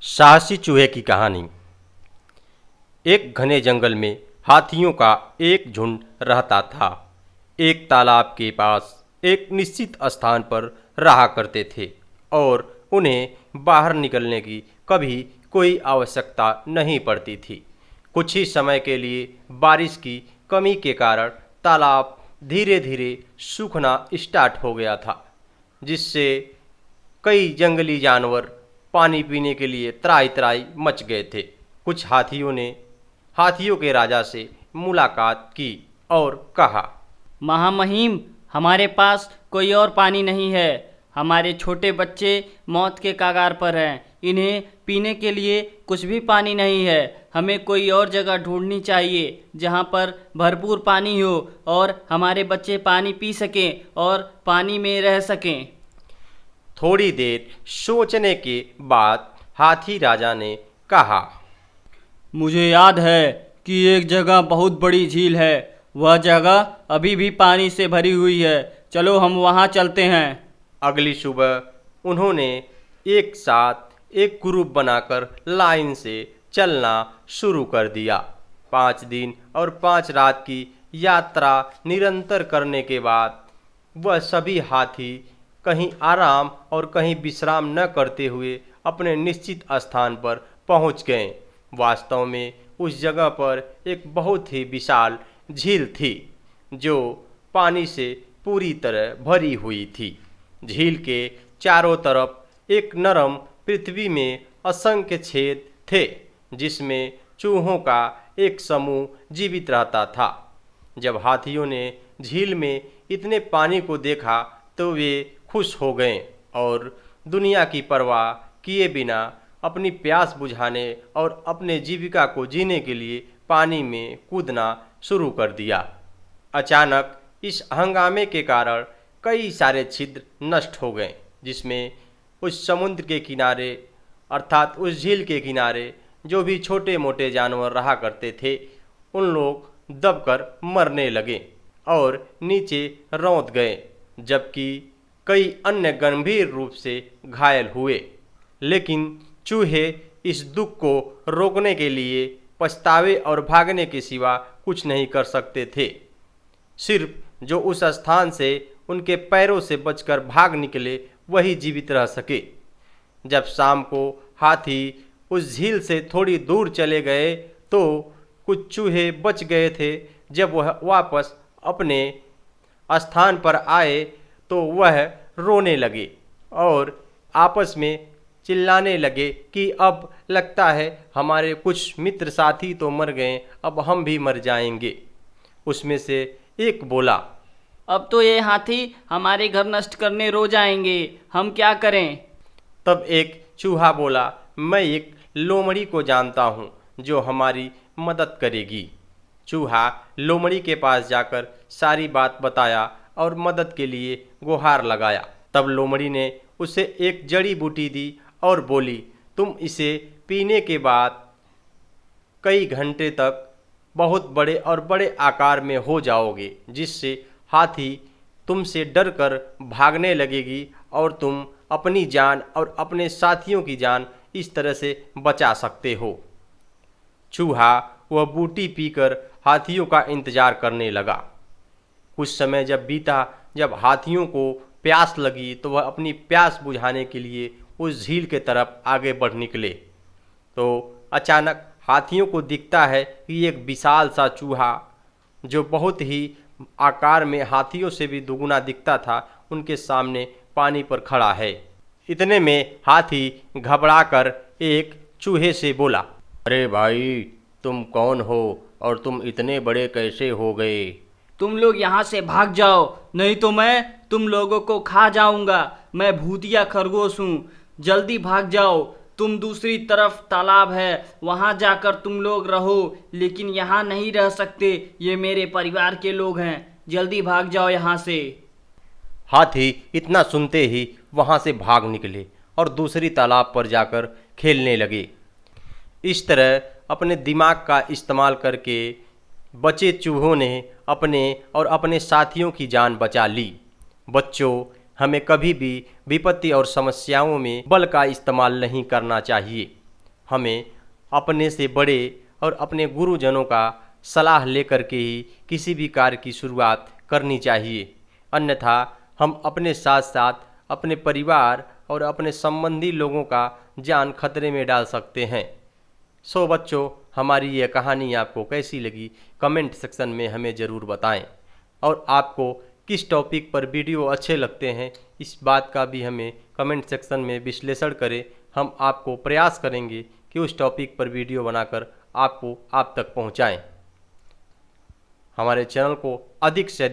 साहसी चूहे की कहानी। एक घने जंगल में हाथियों का एक झुंड रहता था। एक तालाब के पास एक निश्चित स्थान पर रहा करते थे और उन्हें बाहर निकलने की कभी कोई आवश्यकता नहीं पड़ती थी। कुछ ही समय के लिए बारिश की कमी के कारण तालाब धीरे धीरे सूखना स्टार्ट हो गया था, जिससे कई जंगली जानवर पानी पीने के लिए त्राही त्राही मच गए थे। कुछ हाथियों ने हाथियों के राजा से मुलाकात की और कहा, महामहिम, हमारे पास कोई और पानी नहीं है। हमारे छोटे बच्चे मौत के कगार पर हैं। इन्हें पीने के लिए कुछ भी पानी नहीं है। हमें कोई और जगह ढूंढनी चाहिए जहाँ पर भरपूर पानी हो और हमारे बच्चे पानी पी सकें और पानी में रह सकें। थोड़ी देर सोचने के बाद हाथी राजा ने कहा, मुझे याद है कि एक जगह बहुत बड़ी झील है। वह जगह अभी भी पानी से भरी हुई है। चलो हम वहाँ चलते हैं। अगली सुबह उन्होंने एक साथ एक ग्रुप बनाकर लाइन से चलना शुरू कर दिया। 5 दिन और 5 रात की यात्रा निरंतर करने के बाद वह सभी हाथी कहीं आराम और कहीं विश्राम न करते हुए अपने निश्चित स्थान पर पहुंच गए। वास्तव में उस जगह पर एक बहुत ही विशाल झील थी जो पानी से पूरी तरह भरी हुई थी। झील के चारों तरफ एक नरम पृथ्वी में असंख्य छेद थे जिसमें चूहों का एक समूह जीवित रहता था। जब हाथियों ने झील में इतने पानी को देखा तो वे खुश हो गए और दुनिया की परवाह किए बिना अपनी प्यास बुझाने और अपने जीविका को जीने के लिए पानी में कूदना शुरू कर दिया। अचानक इस हंगामे के कारण कई सारे छिद्र नष्ट हो गए, जिसमें उस समुद्र के किनारे अर्थात उस झील के किनारे जो भी छोटे मोटे जानवर रहा करते थे उन लोग दबकर मरने लगे और नीचे रौंद गए, जबकि कई अन्य गंभीर रूप से घायल हुए। लेकिन चूहे इस दुख को रोकने के लिए पछतावे और भागने के सिवा कुछ नहीं कर सकते थे। सिर्फ जो उस स्थान से उनके पैरों से बचकर भाग निकले वही जीवित रह सके। जब शाम को हाथी उस झील से थोड़ी दूर चले गए तो कुछ चूहे बच गए थे। जब वह वापस अपने स्थान पर आए तो वह रोने लगे और आपस में चिल्लाने लगे कि अब लगता है हमारे कुछ मित्र साथी तो मर गए, अब हम भी मर जाएंगे। उसमें से एक बोला, अब तो ये हाथी हमारे घर नष्ट करने रोज आएंगे, हम क्या करें? तब एक चूहा बोला, मैं एक लोमड़ी को जानता हूँ जो हमारी मदद करेगी। चूहा लोमड़ी के पास जाकर सारी बात बताया और मदद के लिए गुहार लगाया। तब लोमड़ी ने उसे एक जड़ी बूटी दी और बोली, तुम इसे पीने के बाद कई घंटे तक बहुत बड़े और बड़े आकार में हो जाओगे, जिससे हाथी तुमसे डरकर भागने लगेगी और तुम अपनी जान और अपने साथियों की जान इस तरह से बचा सकते हो। चूहा वह बूटी पीकर हाथियों का इंतजार करने लगा। कुछ समय जब बीता, जब हाथियों को प्यास लगी तो वह अपनी प्यास बुझाने के लिए उस झील के तरफ आगे बढ़ निकले। तो अचानक हाथियों को दिखता है कि एक विशाल सा चूहा जो बहुत ही आकार में हाथियों से भी दुगुना दिखता था उनके सामने पानी पर खड़ा है। इतने में हाथी घबराकर एक चूहे से बोला, अरे भाई, तुम कौन हो और तुम इतने बड़े कैसे हो गए? तुम लोग यहाँ से भाग जाओ, नहीं तो मैं तुम लोगों को खा जाऊंगा। मैं भूतिया खरगोश हूँ, जल्दी भाग जाओ। तुम दूसरी तरफ तालाब है, वहाँ जाकर तुम लोग रहो, लेकिन यहाँ नहीं रह सकते। ये मेरे परिवार के लोग हैं, जल्दी भाग जाओ यहाँ से। हाथी इतना सुनते ही वहाँ से भाग निकले और दूसरी तालाब पर जाकर खेलने लगे। इस तरह अपने दिमाग का इस्तेमाल करके बचे चूहों ने अपने और अपने साथियों की जान बचा ली। बच्चों, हमें कभी भी विपत्ति और समस्याओं में बल का इस्तेमाल नहीं करना चाहिए। हमें अपने से बड़े और अपने गुरुजनों का सलाह लेकर के ही किसी भी कार्य की शुरुआत करनी चाहिए, अन्यथा हम अपने साथ साथ अपने परिवार और अपने संबंधी लोगों का जान खतरे में डाल सकते हैं। सो बच्चों, हमारी यह कहानी आपको कैसी लगी कमेंट सेक्शन में हमें ज़रूर बताएं, और आपको किस टॉपिक पर वीडियो अच्छे लगते हैं इस बात का भी हमें कमेंट सेक्शन में विश्लेषण करें। हम आपको प्रयास करेंगे कि उस टॉपिक पर वीडियो बनाकर आपको आप तक पहुंचाएं। हमारे चैनल को अधिक से